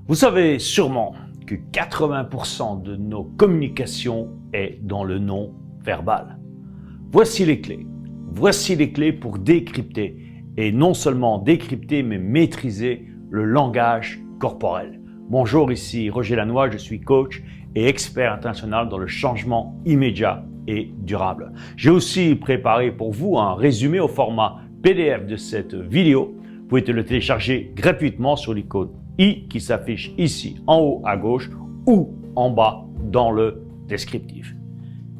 Vous savez sûrement que 80% de nos communications est dans le non-verbal. Voici les clés. Voici les clés pour décrypter, et non seulement décrypter, mais maîtriser le langage corporel. Bonjour, ici Roger Lannoy, je suis coach et expert international dans le changement immédiat et durable. J'ai aussi préparé pour vous un résumé au format PDF de cette vidéo. Vous pouvez le télécharger gratuitement sur l'icône I qui s'affiche ici en haut à gauche ou en bas dans le descriptif.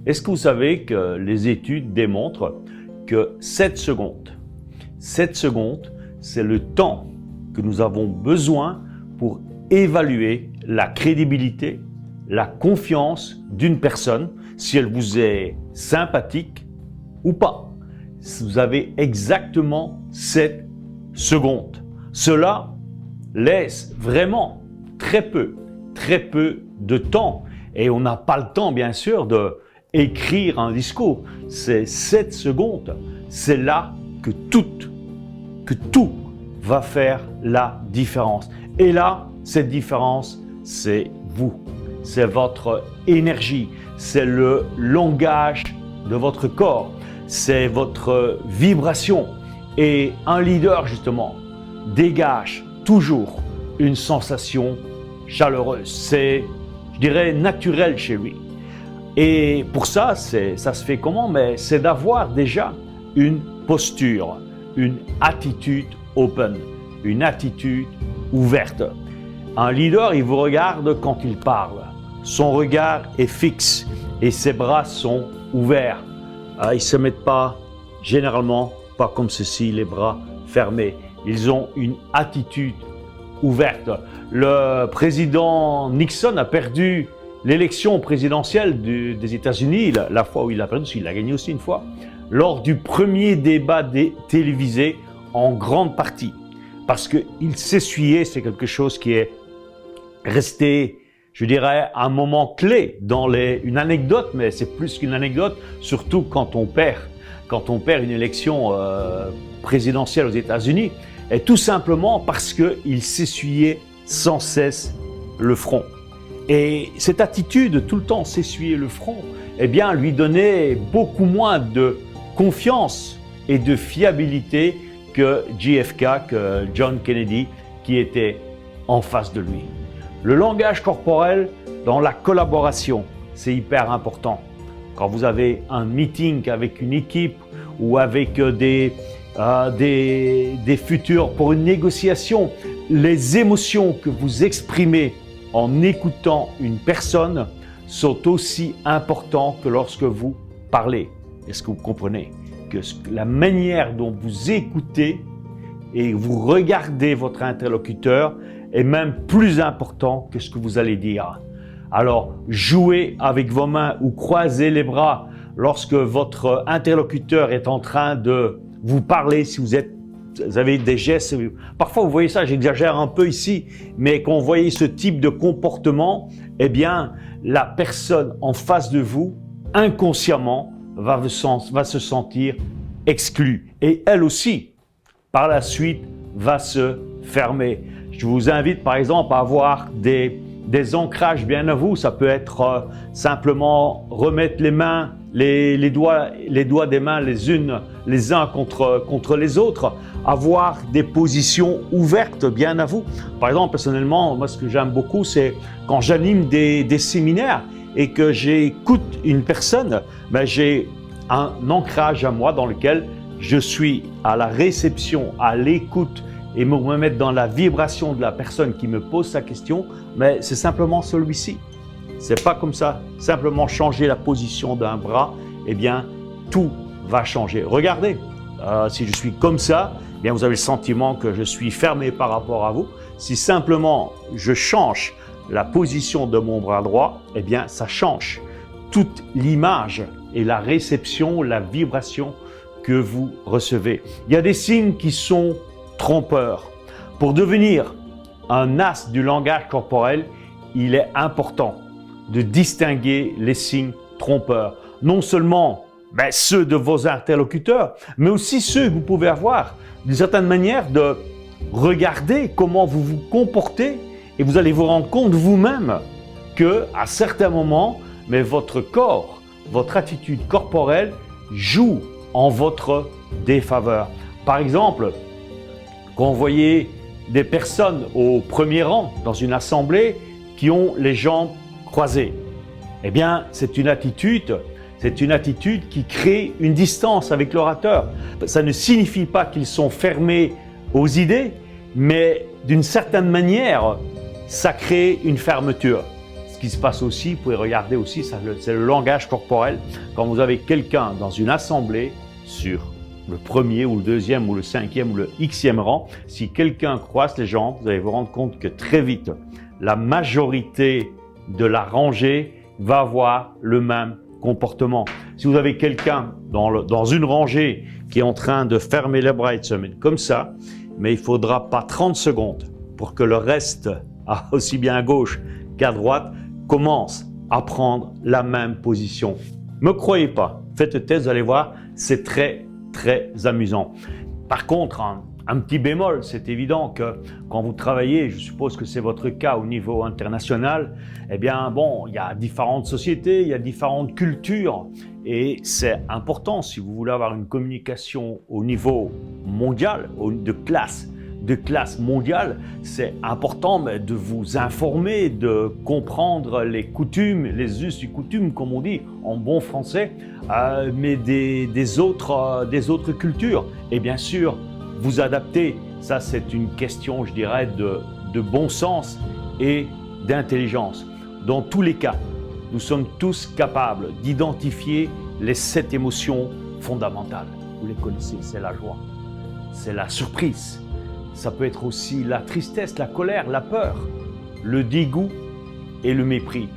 Est-ce que vous savez que les études démontrent que 7 secondes, c'est le temps que nous avons besoin pour évaluer la crédibilité, la confiance d'une personne, si elle vous est sympathique ou pas. Vous avez exactement 7 secondes. Cela laisse vraiment très peu de temps. Et on n'a pas le temps, bien sûr, d'écrire un discours. Ces 7 secondes, c'est là que tout va faire la différence. Et là, cette différence, c'est vous. C'est votre énergie. C'est le langage de votre corps. C'est votre vibration. Et un leader, justement, dégage toujours une sensation chaleureuse. C'est, je dirais, naturel chez lui. Et pour ça, ça se fait comment? Mais c'est d'avoir déjà une posture, une attitude open, une attitude ouverte. Un leader, il vous regarde quand il parle. Son regard est fixe et ses bras sont ouverts. Ils ne se mettent pas, généralement, pas comme ceci, les bras fermés. Ils ont une attitude ouverte. Le président Nixon a perdu l'élection présidentielle des États-Unis, la fois où il a perdu, il l'a gagné aussi une fois, lors du premier débat télévisé en grande partie. Parce qu'il s'essuyait, c'est quelque chose qui est resté, je dirais, un moment clé dans une anecdote, mais c'est plus qu'une anecdote, surtout quand on perd une élection présidentielle aux États-Unis, et tout simplement parce qu'il s'essuyait sans cesse le front. Et cette attitude, tout le temps s'essuyer le front, eh bien, lui donnait beaucoup moins de confiance et de fiabilité que JFK, que John Kennedy, qui était en face de lui. Le langage corporel dans la collaboration, c'est hyper important. Quand vous avez un meeting avec une équipe ou avec des futurs pour une négociation, les émotions que vous exprimez en écoutant une personne sont aussi importantes que lorsque vous parlez. Est-ce que vous comprenez que la manière dont vous écoutez et vous regardez votre interlocuteur est même plus important que ce que vous allez dire? Alors, jouez avec vos mains ou croisez les bras lorsque votre interlocuteur est en train de vous parler, si vous avez des gestes. Parfois, vous voyez ça, j'exagère un peu ici, mais quand vous voyez ce type de comportement, eh bien, la personne en face de vous, inconsciemment, va se sentir exclue. Et elle aussi, par la suite, va se fermer. Je vous invite, par exemple, à avoir des ancrages bien à vous. Ça peut être simplement remettre les mains, les doigts des mains les uns contre les autres, avoir des positions ouvertes bien à vous. Par exemple, personnellement, moi ce que j'aime beaucoup, c'est quand j'anime des séminaires et que j'écoute une personne, j'ai un ancrage à moi dans lequel je suis à la réception, à l'écoute et me mettre dans la vibration de la personne qui me pose sa question, mais c'est simplement celui-ci. C'est pas comme ça, simplement changer la position d'un bras, eh bien, tout va changer. Regardez, si je suis comme ça, eh bien, vous avez le sentiment que je suis fermé par rapport à vous. Si simplement je change la position de mon bras droit, eh bien, ça change toute l'image et la réception, la vibration que vous recevez. Il y a des signes qui sont trompeurs. Pour devenir un as du langage corporel, il est important de distinguer les signes trompeurs. Non seulement ceux de vos interlocuteurs, mais aussi ceux que vous pouvez avoir d'une certaine manière de regarder comment vous vous comportez et vous allez vous rendre compte vous-même que à certains moments, mais votre corps, votre attitude corporelle joue en votre défaveur. Par exemple, quand vous voyez des personnes au premier rang dans une assemblée qui ont les jambes croisées, eh bien, c'est une attitude qui crée une distance avec l'orateur. Ça ne signifie pas qu'ils sont fermés aux idées, mais d'une certaine manière, ça crée une fermeture. Ce qui se passe aussi, vous pouvez regarder aussi, c'est le langage corporel. Quand vous avez quelqu'un dans une assemblée sur le premier ou le deuxième ou le cinquième ou le xème rang, si quelqu'un croise les jambes, vous allez vous rendre compte que très vite, la majorité de la rangée va avoir le même comportement. Si vous avez quelqu'un dans une rangée qui est en train de fermer les bras et de se mettre comme ça, mais il ne faudra pas 30 secondes pour que le reste, aussi bien à gauche qu'à droite, commence à prendre la même position. Ne me croyez pas, faites le test, vous allez voir, c'est très amusant. Par contre, un petit bémol, c'est évident que quand vous travaillez, je suppose que c'est votre cas au niveau international, eh bien bon, il y a différentes sociétés, il y a différentes cultures et c'est important si vous voulez avoir une communication au niveau mondial, de classe mondiale, c'est important de vous informer, de comprendre les coutumes, les us et coutumes, comme on dit en bon français, mais des autres cultures. Et bien sûr, vous adapter, ça c'est une question, je dirais, de bon sens et d'intelligence. Dans tous les cas, nous sommes tous capables d'identifier les 7 émotions fondamentales. Vous les connaissez, c'est la joie, c'est la surprise, ça peut être aussi la tristesse, la colère, la peur, le dégoût et le mépris.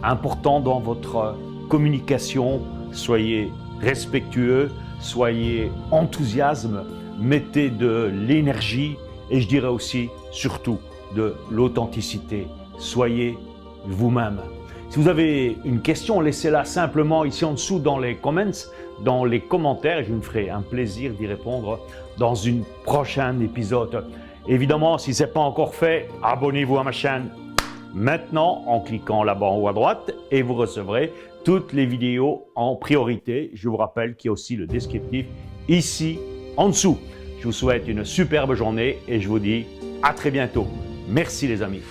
Important dans votre communication, soyez respectueux, soyez enthousiastes, mettez de l'énergie et je dirais aussi, surtout, de l'authenticité. Soyez vous-même. Si vous avez une question, laissez-la simplement ici en dessous dans les commentaires et je me ferai un plaisir d'y répondre dans une prochaine épisode. Évidemment, si ce n'est pas encore fait, abonnez-vous à ma chaîne maintenant en cliquant là-bas en haut à droite et vous recevrez toutes les vidéos en priorité. Je vous rappelle qu'il y a aussi le descriptif ici en dessous. Je vous souhaite une superbe journée et je vous dis à très bientôt. Merci les amis.